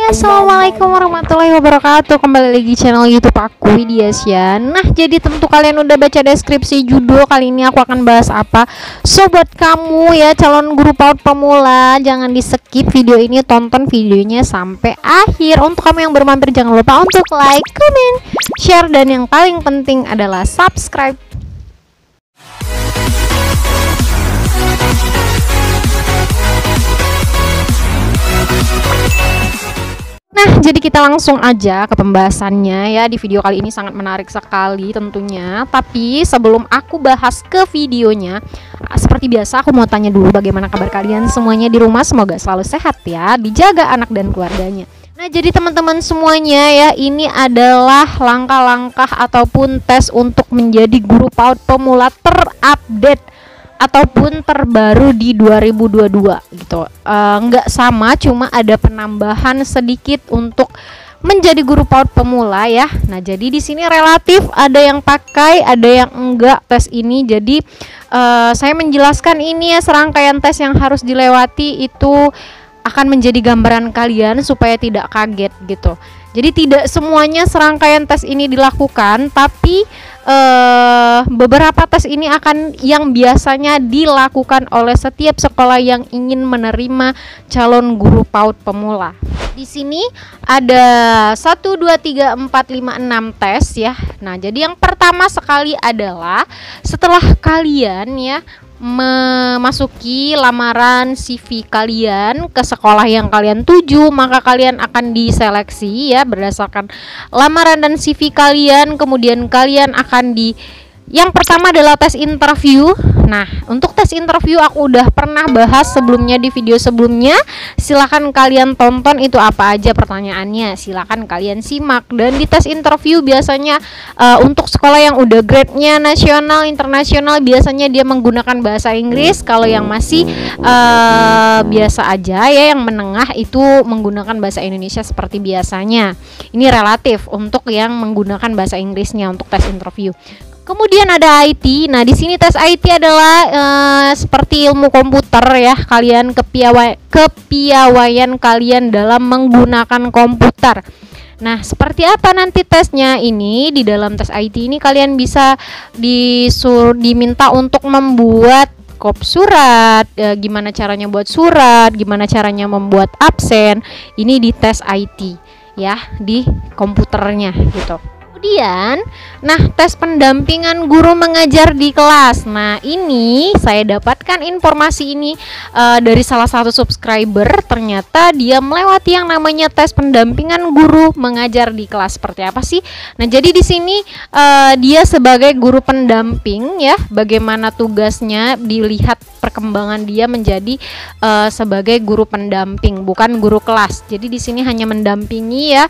Assalamualaikum warahmatullahi wabarakatuh. Kembali lagi channel YouTube aku, Widiasya. Nah, jadi tentu kalian udah baca deskripsi judul. Kali ini aku akan bahas apa. So, buat kamu ya calon guru PAUD pemula, jangan di skip video ini, tonton videonya sampai akhir. Untuk kamu yang baru mampir, jangan lupa untuk like, comment, share, dan yang paling penting adalah subscribe. Nah, jadi kita langsung aja ke pembahasannya ya. Di video kali ini sangat menarik sekali tentunya. Tapi sebelum aku bahas ke videonya, seperti biasa aku mau tanya dulu bagaimana kabar kalian semuanya di rumah. Semoga selalu sehat ya, dijaga anak dan keluarganya. Nah, jadi teman-teman semuanya ya, ini adalah langkah-langkah ataupun tes untuk menjadi guru PAUD pemula terupdate ataupun terbaru di 2022 gitu. Nggak sama, cuma ada penambahan sedikit untuk menjadi guru PAUD pemula ya. Nah, jadi di sini relatif ada yang pakai, ada yang enggak tes ini. Jadi saya menjelaskan ini ya, serangkaian tes yang harus dilewati itu akan menjadi gambaran kalian supaya tidak kaget gitu. Jadi tidak semuanya serangkaian tes ini dilakukan, tapi beberapa tes ini akan yang biasanya dilakukan oleh setiap sekolah yang ingin menerima calon guru PAUD pemula. Di sini ada 1, 2, 3, 4, 5, 6 tes ya. Nah, jadi yang pertama sekali adalah setelah kalian ya memasuki lamaran CV kalian ke sekolah yang kalian tuju, maka kalian akan diseleksi ya berdasarkan lamaran dan CV kalian. Kemudian kalian akan yang pertama adalah tes interview. Nah, untuk tes interview aku udah pernah bahas sebelumnya di video sebelumnya. Silakan kalian tonton itu apa aja pertanyaannya. Silakan kalian simak. Dan di tes interview biasanya untuk sekolah yang udah grade-nya nasional, internasional, biasanya dia menggunakan bahasa Inggris. Kalau yang masih biasa aja ya, yang menengah itu menggunakan bahasa Indonesia seperti biasanya. Ini relatif untuk yang menggunakan bahasa Inggrisnya untuk tes interview. Kemudian ada IT. Nah, di sini tes IT adalah seperti ilmu komputer ya. Kalian kepiawaian kalian dalam menggunakan komputer. Nah, seperti apa nanti tesnya ini? Di dalam tes IT ini kalian bisa diminta untuk membuat kop surat, gimana caranya buat surat, gimana caranya membuat absen. Ini di tes IT ya, di komputernya gitu. Kemudian, nah, tes pendampingan guru mengajar di kelas. Nah, ini saya dapatkan informasi ini dari salah satu subscriber. Ternyata dia melewati yang namanya tes pendampingan guru mengajar di kelas. Seperti apa sih? Nah, jadi di sini dia sebagai guru pendamping ya. Bagaimana tugasnya, dilihat perkembangan dia menjadi sebagai guru pendamping, bukan guru kelas. Jadi di sini hanya mendampingi ya,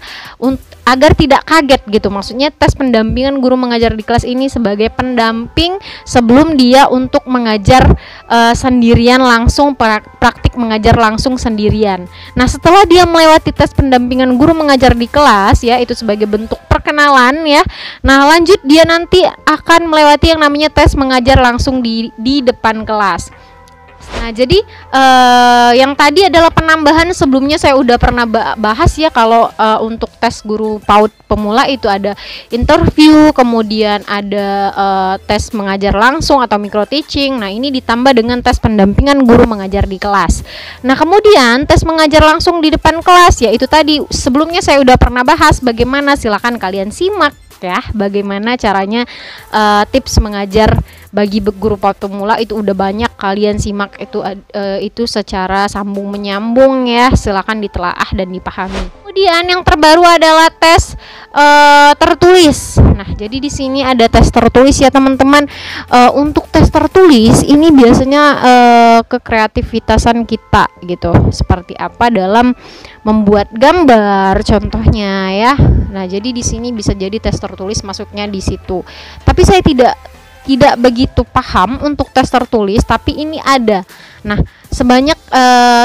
agar tidak kaget gitu. Maksudnya tes pendampingan guru mengajar di kelas ini sebagai pendamping sebelum dia untuk mengajar sendirian langsung, praktik mengajar langsung sendirian. Nah, setelah dia melewati tes pendampingan guru mengajar di kelas ya, itu sebagai bentuk perkenalan ya. Nah, lanjut dia nanti akan melewati yang namanya tes mengajar langsung di depan kelas. Nah, jadi yang tadi adalah penambahan. Sebelumnya saya udah pernah bahas ya, kalau untuk tes guru PAUD pemula itu ada interview, kemudian ada tes mengajar langsung atau micro teaching. Nah, ini ditambah dengan tes pendampingan guru mengajar di kelas. Nah, kemudian tes mengajar langsung di depan kelas ya, itu tadi sebelumnya saya udah pernah bahas bagaimana. Silakan kalian simak ya, bagaimana caranya tips mengajar bagi guru PAUD pemula itu udah banyak, kalian simak itu secara sambung menyambung ya. Silakan ditelaah dan dipahami. Kemudian yang terbaru adalah tes tertulis. Nah, jadi di sini ada tes tertulis ya teman-teman. Untuk tes tertulis ini biasanya kekreativitasan kita gitu. Seperti apa dalam membuat gambar contohnya ya. Nah, jadi di sini bisa jadi tes tertulis masuknya di situ. Tapi saya tidak begitu paham untuk tes tertulis, tapi ini ada. Nah, sebanyak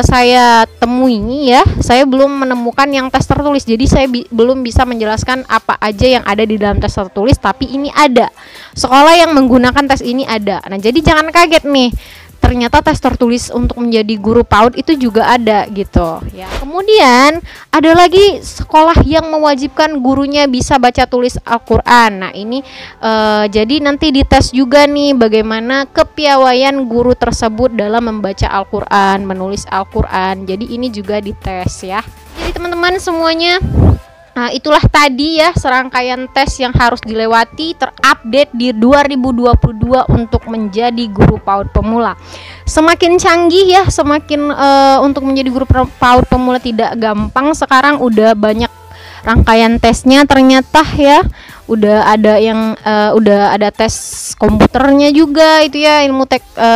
saya temui ya, saya belum menemukan yang tes tertulis. Jadi saya belum bisa menjelaskan apa aja yang ada di dalam tes tertulis, tapi ini ada. Sekolah yang menggunakan tes ini ada. Nah, jadi jangan kaget nih. ternyata tes tertulis untuk menjadi guru PAUD itu juga ada gitu ya. Kemudian ada lagi sekolah yang mewajibkan gurunya bisa baca tulis Al-Qur'an. Nah, ini jadi nanti dites juga nih bagaimana kepiawaian guru tersebut dalam membaca Al-Qur'an, menulis Al-Qur'an. Jadi ini juga dites ya. Jadi teman-teman semuanya, nah, itulah tadi ya serangkaian tes yang harus dilewati terupdate di 2022 untuk menjadi guru PAUD pemula. Semakin canggih ya, semakin untuk menjadi guru PAUD pemula tidak gampang. Sekarang udah banyak rangkaian tesnya ternyata ya. Udah ada tes komputernya juga itu ya, ilmu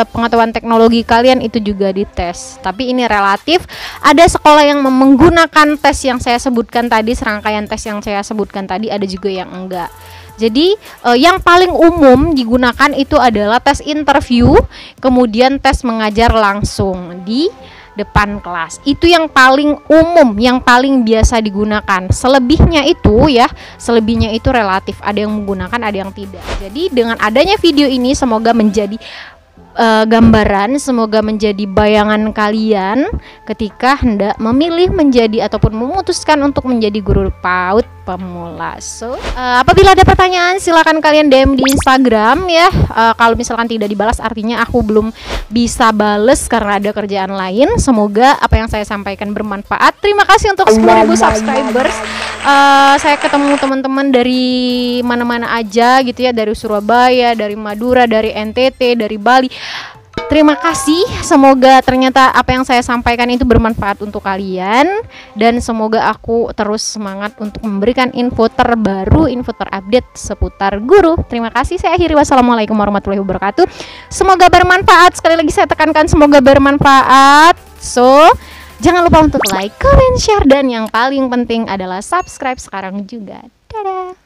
pengetahuan teknologi kalian itu juga dites. Tapi ini relatif, ada sekolah yang menggunakan tes yang saya sebutkan tadi, serangkaian tes yang saya sebutkan tadi, ada juga yang enggak. Jadi yang paling umum digunakan itu adalah tes interview, kemudian tes mengajar langsung di depan kelas. Itu yang paling umum, yang paling biasa digunakan. Selebihnya itu relatif, ada yang menggunakan, ada yang tidak. Jadi dengan adanya video ini semoga menjadi gambaran, semoga menjadi bayangan kalian ketika hendak memilih menjadi ataupun memutuskan untuk menjadi guru PAUD pemula. So, apabila ada pertanyaan silakan kalian DM di Instagram ya. Kalau misalkan tidak dibalas artinya aku belum bisa bales karena ada kerjaan lain. Semoga apa yang saya sampaikan bermanfaat. Terima kasih untuk 10.000 subscribers. Saya ketemu teman-teman dari mana-mana aja gitu ya, dari Surabaya, dari Madura, dari NTT, dari Bali. Terima kasih, semoga ternyata apa yang saya sampaikan itu bermanfaat untuk kalian, dan semoga aku terus semangat untuk memberikan info terbaru, info terupdate seputar guru. Terima kasih, saya akhiri. Wassalamualaikum warahmatullahi wabarakatuh. Semoga bermanfaat, sekali lagi saya tekankan semoga bermanfaat. So, jangan lupa untuk like, comment, share, dan yang paling penting adalah subscribe sekarang juga. Dadah.